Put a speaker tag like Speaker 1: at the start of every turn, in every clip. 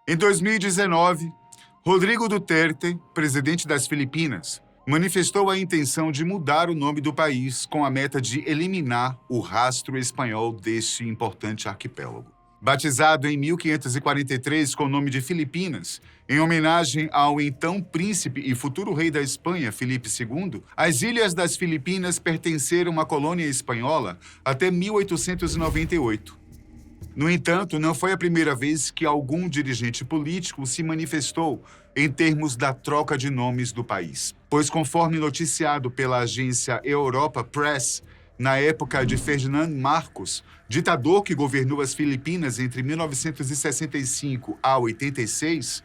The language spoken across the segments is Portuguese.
Speaker 1: Em 2019, Rodrigo Duterte, presidente das Filipinas, manifestou a intenção de mudar o nome do país com a meta de eliminar o rastro espanhol deste importante arquipélago. Batizado em 1543 com o nome de Filipinas, em homenagem ao então príncipe e futuro rei da Espanha, Filipe II, as Ilhas das Filipinas pertenceram à colônia espanhola até 1898. No entanto, não foi a primeira vez que algum dirigente político se manifestou em termos da troca de nomes do país. Pois, conforme noticiado pela agência Europa Press, na época de Ferdinand Marcos, ditador que governou as Filipinas entre 1965 a 86,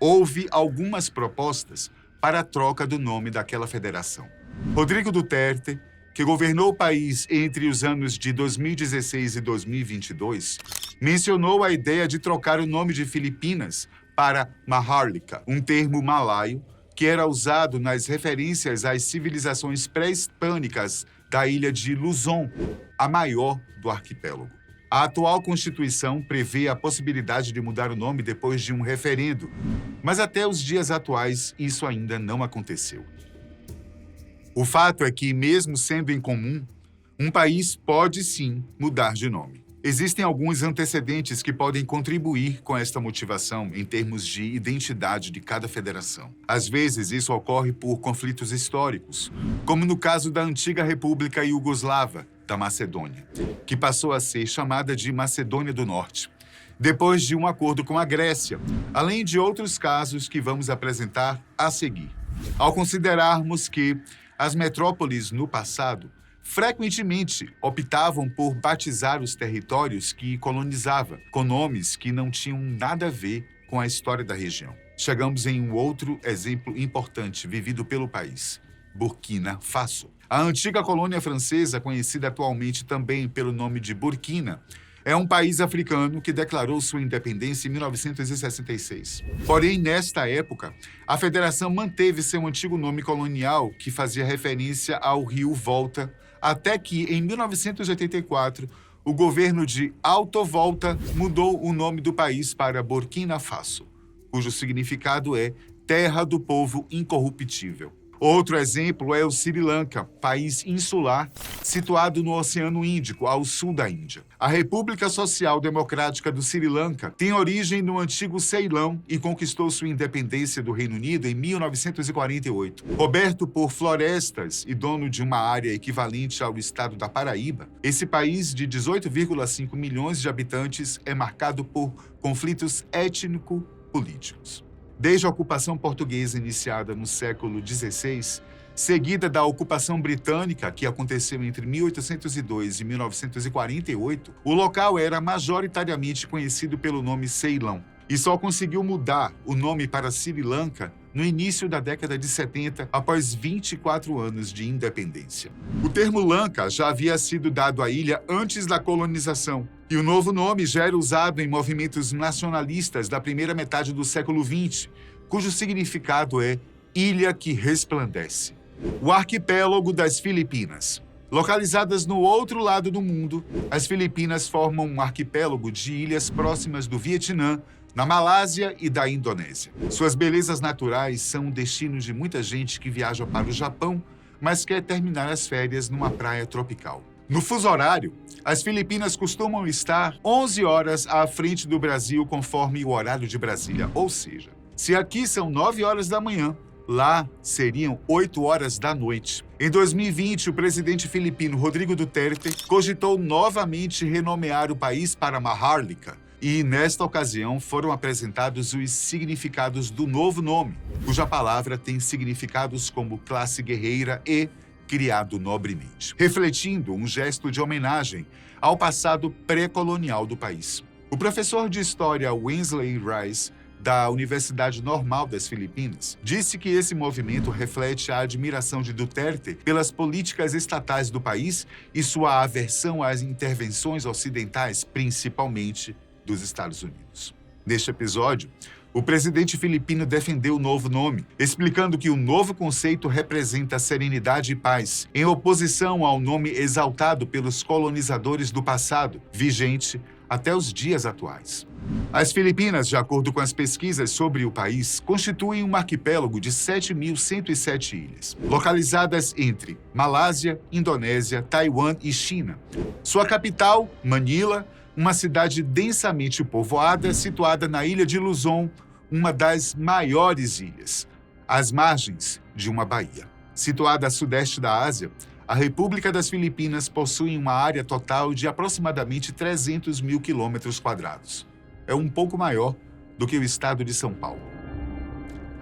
Speaker 1: houve algumas propostas para a troca do nome daquela federação. Rodrigo Duterte, que governou o país entre os anos de 2016 e 2022, mencionou a ideia de trocar o nome de Filipinas para Maharlika, um termo malaio que era usado nas referências às civilizações pré-hispânicas da ilha de Luzon, a maior do arquipélago. A atual Constituição prevê a possibilidade de mudar o nome depois de um referendo, mas até os dias atuais isso ainda não aconteceu. O fato é que, mesmo sendo incomum, um país pode sim mudar de nome. Existem alguns antecedentes que podem contribuir com esta motivação em termos de identidade de cada federação. Às vezes, isso ocorre por conflitos históricos, como no caso da antiga República Iugoslava, da Macedônia, que passou a ser chamada de Macedônia do Norte, depois de um acordo com a Grécia, além de outros casos que vamos apresentar a seguir. Ao considerarmos que as metrópoles, no passado, frequentemente optavam por batizar os territórios que colonizava, com nomes que não tinham nada a ver com a história da região. Chegamos em um outro exemplo importante vivido pelo país, Burkina Faso. A antiga colônia francesa, conhecida atualmente também pelo nome de Burkina, é um país africano que declarou sua independência em 1966. Porém, nesta época, a federação manteve seu antigo nome colonial, que fazia referência ao rio Volta, até que, em 1984, o governo de Alto Volta mudou o nome do país para Burkina Faso, cujo significado é Terra do Povo Incorruptível. Outro exemplo é o Sri Lanka, país insular situado no Oceano Índico, ao sul da Índia. A República Social Democrática do Sri Lanka tem origem no antigo Ceilão e conquistou sua independência do Reino Unido em 1948. Coberto por florestas e dono de uma área equivalente ao estado da Paraíba, esse país de 18,5 milhões de habitantes é marcado por conflitos étnico-políticos. Desde a ocupação portuguesa iniciada no século XVI, seguida da ocupação britânica, que aconteceu entre 1802 e 1948, o local era majoritariamente conhecido pelo nome Ceilão e só conseguiu mudar o nome para Sri Lanka no início da década de 70, após 24 anos de independência. O termo Lanka já havia sido dado à ilha antes da colonização, e o novo nome já era usado em movimentos nacionalistas da primeira metade do século XX, cujo significado é Ilha que Resplandece. O arquipélago das Filipinas. Localizadas no outro lado do mundo, as Filipinas formam um arquipélago de ilhas próximas do Vietnã, na Malásia e da Indonésia. Suas belezas naturais são um destino de muita gente que viaja para o Japão, mas quer terminar as férias numa praia tropical. No fuso horário, as Filipinas costumam estar 11 horas à frente do Brasil, conforme o horário de Brasília. Ou seja, se aqui são 9 horas da manhã, lá seriam 8 horas da noite. Em 2020, o presidente filipino Rodrigo Duterte cogitou novamente renomear o país para Maharlika, e, nesta ocasião, foram apresentados os significados do novo nome, cuja palavra tem significados como classe guerreira e criado nobremente, refletindo um gesto de homenagem ao passado pré-colonial do país. O professor de História Wensley Rice, da Universidade Normal das Filipinas, disse que esse movimento reflete a admiração de Duterte pelas políticas estatais do país e sua aversão às intervenções ocidentais, principalmente dos Estados Unidos. Neste episódio, o presidente filipino defendeu o novo nome, explicando que o novo conceito representa serenidade e paz, em oposição ao nome exaltado pelos colonizadores do passado, vigente até os dias atuais. As Filipinas, de acordo com as pesquisas sobre o país, constituem um arquipélago de 7.107 ilhas, localizadas entre Malásia, Indonésia, Taiwan e China. Sua capital, Manila, uma cidade densamente povoada, situada na ilha de Luzon, uma das maiores ilhas, às margens de uma baía. Situada a sudeste da Ásia, a República das Filipinas possui uma área total de aproximadamente 300 mil quilômetros quadrados. É um pouco maior do que o estado de São Paulo.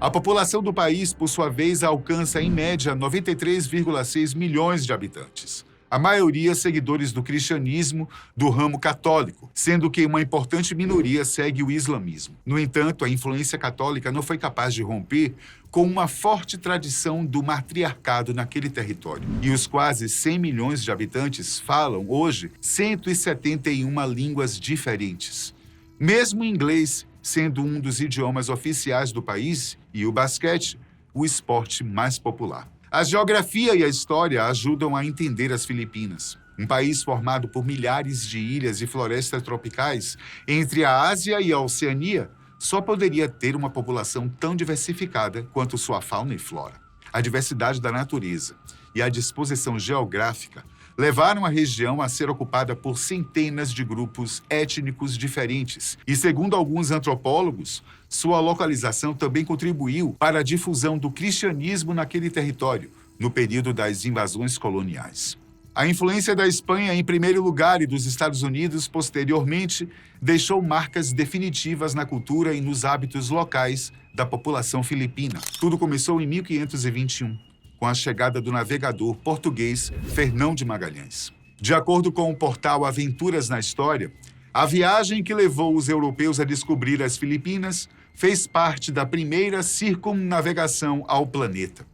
Speaker 1: A população do país, por sua vez, alcança, em média, 93,6 milhões de habitantes. A maioria seguidores do cristianismo do ramo católico, sendo que uma importante minoria segue o islamismo. No entanto, a influência católica não foi capaz de romper com uma forte tradição do matriarcado naquele território. E os quase 100 milhões de habitantes falam, hoje, 171 línguas diferentes. Mesmo o inglês sendo um dos idiomas oficiais do país e o basquete, o esporte mais popular. A geografia e a história ajudam a entender as Filipinas. Um país formado por milhares de ilhas e florestas tropicais, entre a Ásia e a Oceania, só poderia ter uma população tão diversificada quanto sua fauna e flora. A diversidade da natureza e a disposição geográfica levaram a região a ser ocupada por centenas de grupos étnicos diferentes. E, segundo alguns antropólogos, sua localização também contribuiu para a difusão do cristianismo naquele território, no período das invasões coloniais. A influência da Espanha, em primeiro lugar, e dos Estados Unidos, posteriormente, deixou marcas definitivas na cultura e nos hábitos locais da população filipina. Tudo começou em 1521. Com a chegada do navegador português Fernão de Magalhães. De acordo com o portal Aventuras na História, a viagem que levou os europeus a descobrir as Filipinas fez parte da primeira circunnavegação ao planeta.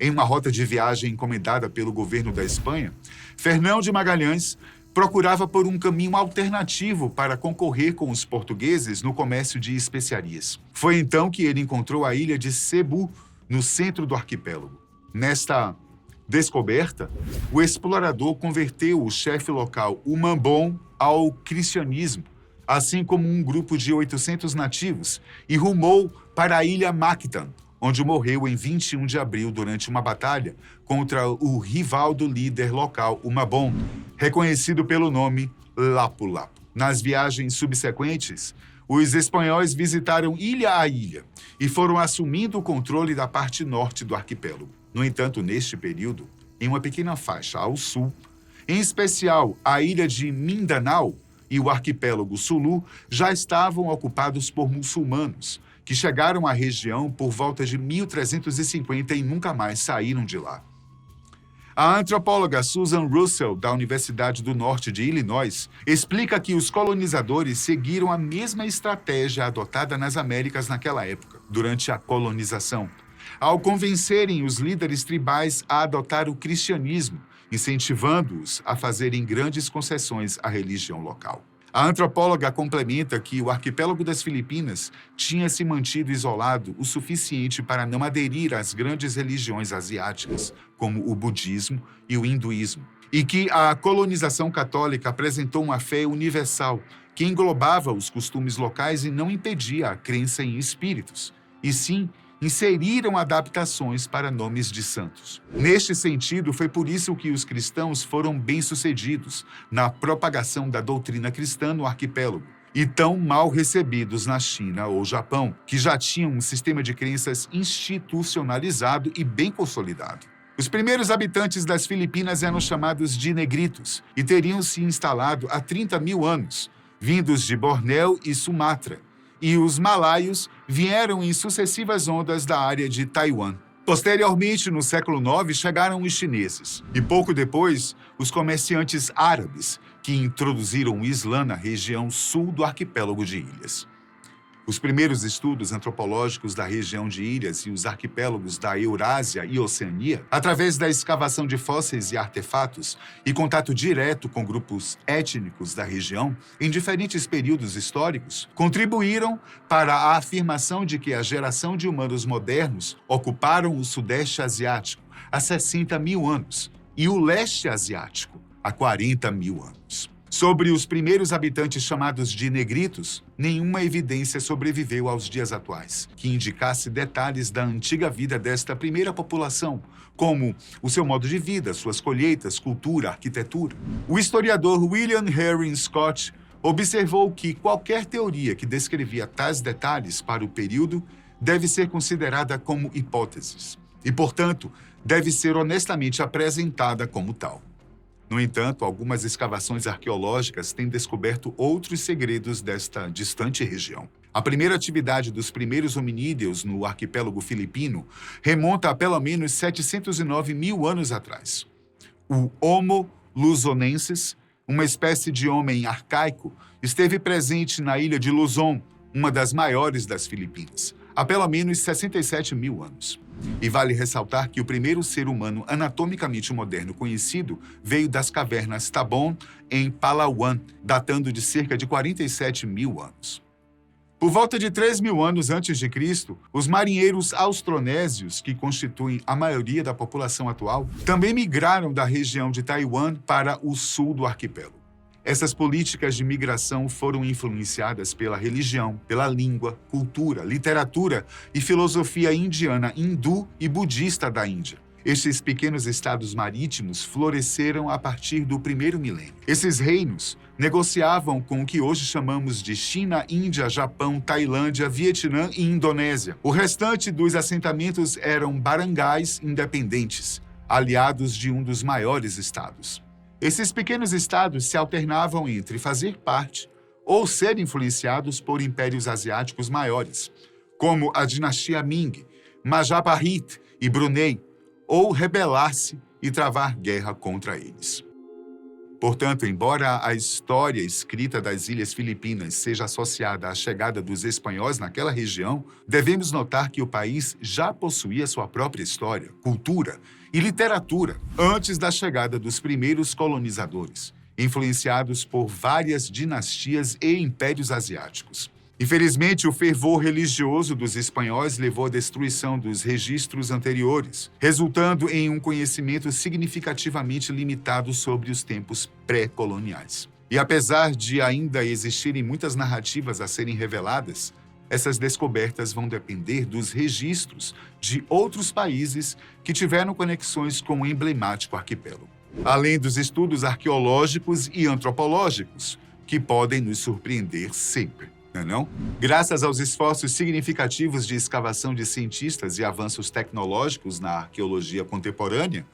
Speaker 1: Em uma rota de viagem encomendada pelo governo da Espanha, Fernão de Magalhães procurava por um caminho alternativo para concorrer com os portugueses no comércio de especiarias. Foi então que ele encontrou a ilha de Cebu, no centro do arquipélago. Nesta descoberta, o explorador converteu o chefe local, o Mambon, ao cristianismo, assim como um grupo de 800 nativos, e rumou para a ilha Mactan, onde morreu em 21 de abril durante uma batalha contra o rival do líder local, o Mambon, reconhecido pelo nome Lapu-Lapu. Nas viagens subsequentes, os espanhóis visitaram ilha a ilha e foram assumindo o controle da parte norte do arquipélago. No entanto, neste período, em uma pequena faixa ao sul, em especial a ilha de Mindanao e o arquipélago Sulu, já estavam ocupados por muçulmanos, que chegaram à região por volta de 1350 e nunca mais saíram de lá. A antropóloga Susan Russell, da Universidade do Norte de Illinois, explica que os colonizadores seguiram a mesma estratégia adotada nas Américas naquela época, durante a colonização, ao convencerem os líderes tribais a adotar o cristianismo, incentivando-os a fazerem grandes concessões à religião local. A antropóloga complementa que o arquipélago das Filipinas tinha se mantido isolado o suficiente para não aderir às grandes religiões asiáticas, como o budismo e o hinduísmo, e que a colonização católica apresentou uma fé universal que englobava os costumes locais e não impedia a crença em espíritos, e sim inseriram adaptações para nomes de santos. Neste sentido, foi por isso que os cristãos foram bem-sucedidos na propagação da doutrina cristã no arquipélago e tão mal recebidos na China ou Japão, que já tinham um sistema de crenças institucionalizado e bem consolidado. Os primeiros habitantes das Filipinas eram chamados de negritos e teriam se instalado há 30 mil anos, vindos de Bornéu e Sumatra, e os malaios vieram em sucessivas ondas da área de Taiwan. Posteriormente, no século IX, chegaram os chineses, e pouco depois, os comerciantes árabes, que introduziram o Islã na região sul do arquipélago de ilhas. Os primeiros estudos antropológicos da região de ilhas e os arquipélagos da Eurásia e Oceania, através da escavação de fósseis e artefatos e contato direto com grupos étnicos da região, em diferentes períodos históricos, contribuíram para a afirmação de que a geração de humanos modernos ocuparam o Sudeste Asiático há 60 mil anos e o Leste Asiático há 40 mil anos. Sobre os primeiros habitantes chamados de negritos, nenhuma evidência sobreviveu aos dias atuais, que indicasse detalhes da antiga vida desta primeira população, como o seu modo de vida, suas colheitas, cultura, arquitetura. O historiador William Henry Scott observou que qualquer teoria que descrevia tais detalhes para o período deve ser considerada como hipóteses e, portanto, deve ser honestamente apresentada como tal. No entanto, algumas escavações arqueológicas têm descoberto outros segredos desta distante região. A primeira atividade dos primeiros hominídeos no arquipélago filipino remonta a pelo menos 709 mil anos atrás. O Homo luzonensis, uma espécie de homem arcaico, esteve presente na ilha de Luzon, uma das maiores das Filipinas, há pelo menos 67 mil anos. E vale ressaltar que o primeiro ser humano anatomicamente moderno conhecido veio das cavernas Tabon, em Palawan, datando de cerca de 47 mil anos. Por volta de 3 mil anos antes de Cristo, os marinheiros austronésios, que constituem a maioria da população atual, também migraram da região de Taiwan para o sul do arquipélago. Essas políticas de migração foram influenciadas pela religião, pela língua, cultura, literatura e filosofia indiana, hindu e budista da Índia. Estes pequenos estados marítimos floresceram a partir do primeiro milênio. Esses reinos negociavam com o que hoje chamamos de China, Índia, Japão, Tailândia, Vietnã e Indonésia. O restante dos assentamentos eram barangais independentes, aliados de um dos maiores estados. Esses pequenos estados se alternavam entre fazer parte ou ser influenciados por impérios asiáticos maiores, como a dinastia Ming, Majapahit e Brunei, ou rebelar-se e travar guerra contra eles. Portanto, embora a história escrita das Ilhas Filipinas seja associada à chegada dos espanhóis naquela região, devemos notar que o país já possuía sua própria história, cultura e literatura antes da chegada dos primeiros colonizadores, influenciados por várias dinastias e impérios asiáticos. Infelizmente, o fervor religioso dos espanhóis levou à destruição dos registros anteriores, resultando em um conhecimento significativamente limitado sobre os tempos pré-coloniais. E apesar de ainda existirem muitas narrativas a serem reveladas, essas descobertas vão depender dos registros de outros países que tiveram conexões com o emblemático arquipélago, além dos estudos arqueológicos e antropológicos, que podem nos surpreender sempre. Não? Graças aos esforços significativos de escavação de cientistas e avanços tecnológicos na arqueologia contemporânea,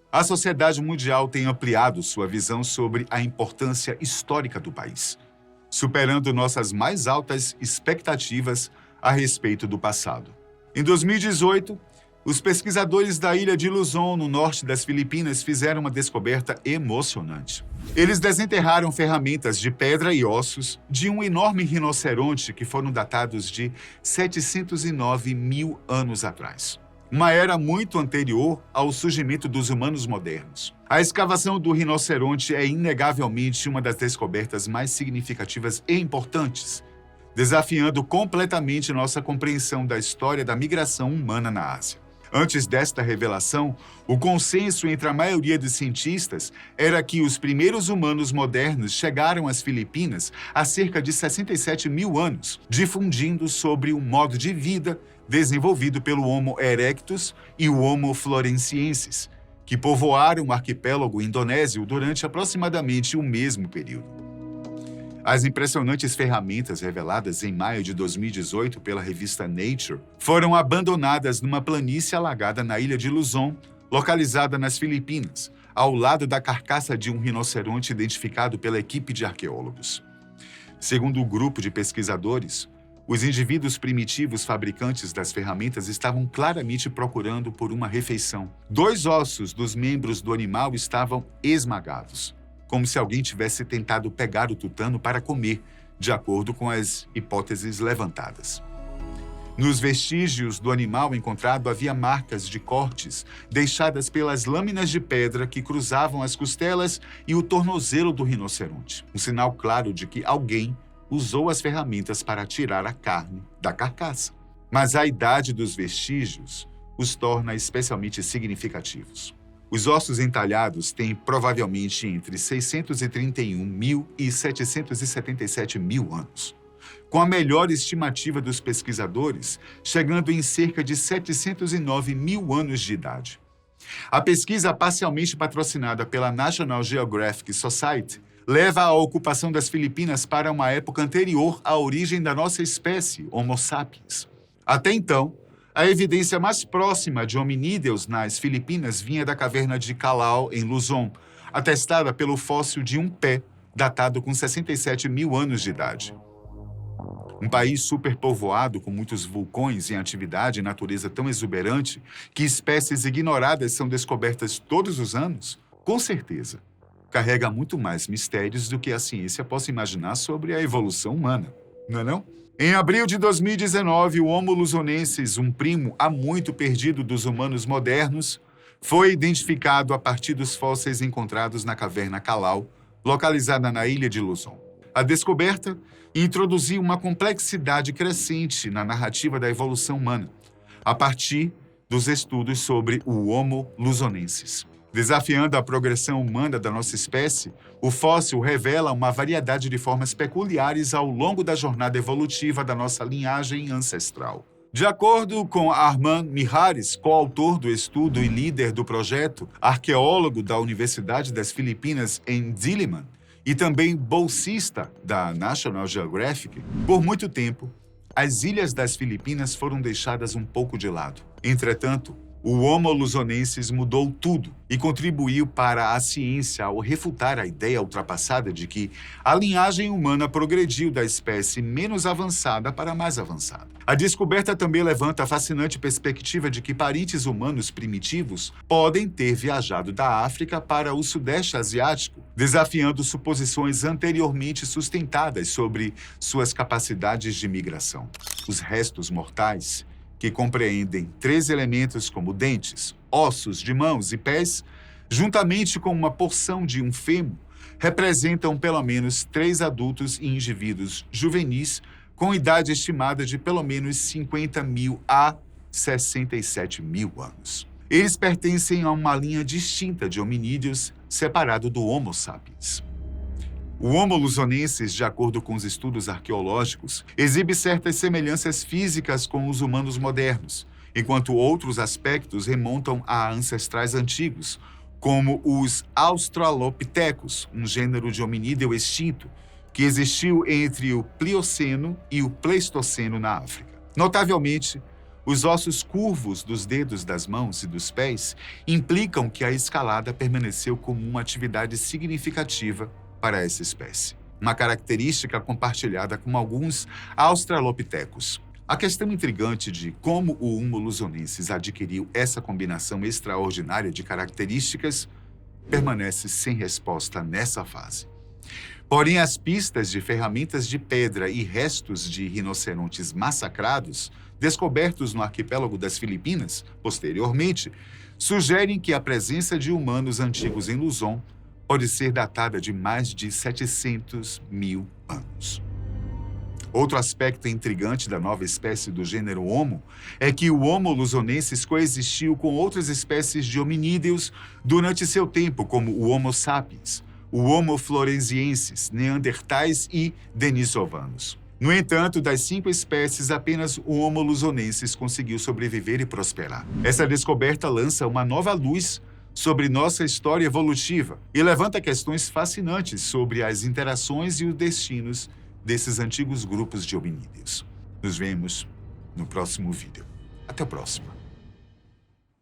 Speaker 1: a sociedade mundial tem ampliado sua visão sobre a importância histórica do país, superando nossas mais altas expectativas a respeito do passado. Em 2018, os pesquisadores da ilha de Luzon, no norte das Filipinas, fizeram uma descoberta emocionante. Eles desenterraram ferramentas de pedra e ossos de um enorme rinoceronte que foram datados de 709 mil anos atrás, uma era muito anterior ao surgimento dos humanos modernos. A escavação do rinoceronte é inegavelmente uma das descobertas mais significativas e importantes, desafiando completamente nossa compreensão da história da migração humana na Ásia. Antes desta revelação, o consenso entre a maioria dos cientistas era que os primeiros humanos modernos chegaram às Filipinas há cerca de 67 mil anos, difundindo sobre um modo de vida desenvolvido pelo Homo erectus e o Homo floresiensis, que povoaram o arquipélago indonésio durante aproximadamente o mesmo período. As impressionantes ferramentas reveladas em maio de 2018 pela revista Nature foram abandonadas numa planície alagada na ilha de Luzon, localizada nas Filipinas, ao lado da carcaça de um rinoceronte identificado pela equipe de arqueólogos. Segundo o grupo de pesquisadores, os indivíduos primitivos fabricantes das ferramentas estavam claramente procurando por uma refeição. 2 ossos dos membros do animal estavam esmagados, como se alguém tivesse tentado pegar o tutano para comer, de acordo com as hipóteses levantadas. Nos vestígios do animal encontrado havia marcas de cortes deixadas pelas lâminas de pedra que cruzavam as costelas e o tornozelo do rinoceronte, um sinal claro de que alguém usou as ferramentas para tirar a carne da carcaça. Mas a idade dos vestígios os torna especialmente significativos. Os ossos entalhados têm provavelmente entre 631 mil e 777 mil anos, com a melhor estimativa dos pesquisadores, chegando em cerca de 709 mil anos de idade. A pesquisa, parcialmente patrocinada pela National Geographic Society, leva a ocupação das Filipinas para uma época anterior à origem da nossa espécie, Homo sapiens. Até então, a evidência mais próxima de hominídeos nas Filipinas vinha da caverna de Callao, em Luzon, atestada pelo fóssil de um pé, datado com 67 mil anos de idade. Um país superpovoado com muitos vulcões em atividade e natureza tão exuberante que espécies ignoradas são descobertas todos os anos, com certeza, carrega muito mais mistérios do que a ciência possa imaginar sobre a evolução humana, não é não? Em abril de 2019, o Homo luzonensis, um primo há muito perdido dos humanos modernos, foi identificado a partir dos fósseis encontrados na caverna Callao, localizada na ilha de Luzon. A descoberta introduziu uma complexidade crescente na narrativa da evolução humana, a partir dos estudos sobre o Homo luzonensis. Desafiando a progressão humana da nossa espécie, o fóssil revela uma variedade de formas peculiares ao longo da jornada evolutiva da nossa linhagem ancestral. De acordo com Armand Mijares, coautor do estudo e líder do projeto, arqueólogo da Universidade das Filipinas em Diliman e também bolsista da National Geographic, por muito tempo, as ilhas das Filipinas foram deixadas um pouco de lado. Entretanto, o Homo luzonensis mudou tudo e contribuiu para a ciência ao refutar a ideia ultrapassada de que a linhagem humana progrediu da espécie menos avançada para a mais avançada. A descoberta também levanta a fascinante perspectiva de que parentes humanos primitivos podem ter viajado da África para o Sudeste Asiático, desafiando suposições anteriormente sustentadas sobre suas capacidades de migração. Os restos mortais, que compreendem 3 elementos como dentes, ossos de mãos e pés, juntamente com uma porção de um fêmur, representam pelo menos 3 adultos e indivíduos juvenis com idade estimada de pelo menos 50 mil a 67 mil anos. Eles pertencem a uma linha distinta de hominídeos, separado do Homo sapiens. O Homo luzonensis, de acordo com os estudos arqueológicos, exibe certas semelhanças físicas com os humanos modernos, enquanto outros aspectos remontam a ancestrais antigos, como os australopithecus, um gênero de hominídeo extinto, que existiu entre o Plioceno e o Pleistoceno na África. Notavelmente, os ossos curvos dos dedos das mãos e dos pés implicam que a escalada permaneceu como uma atividade significativa para essa espécie, uma característica compartilhada com alguns australopithecus. A questão intrigante de como o Homo luzonensis adquiriu essa combinação extraordinária de características permanece sem resposta nessa fase. Porém, as pistas de ferramentas de pedra e restos de rinocerontes massacrados, descobertos no arquipélago das Filipinas, posteriormente, sugerem que a presença de humanos antigos em Luzon pode ser datada de mais de 700 mil anos. Outro aspecto intrigante da nova espécie do gênero Homo é que o Homo luzonensis coexistiu com outras espécies de hominídeos durante seu tempo, como o Homo sapiens, o Homo floresiensis, neandertais e denisovanos. No entanto, das 5 espécies, apenas o Homo luzonensis conseguiu sobreviver e prosperar. Essa descoberta lança uma nova luz sobre nossa história evolutiva e levanta questões fascinantes sobre as interações e os destinos desses antigos grupos de hominídeos. Nos vemos no próximo vídeo. Até a próxima.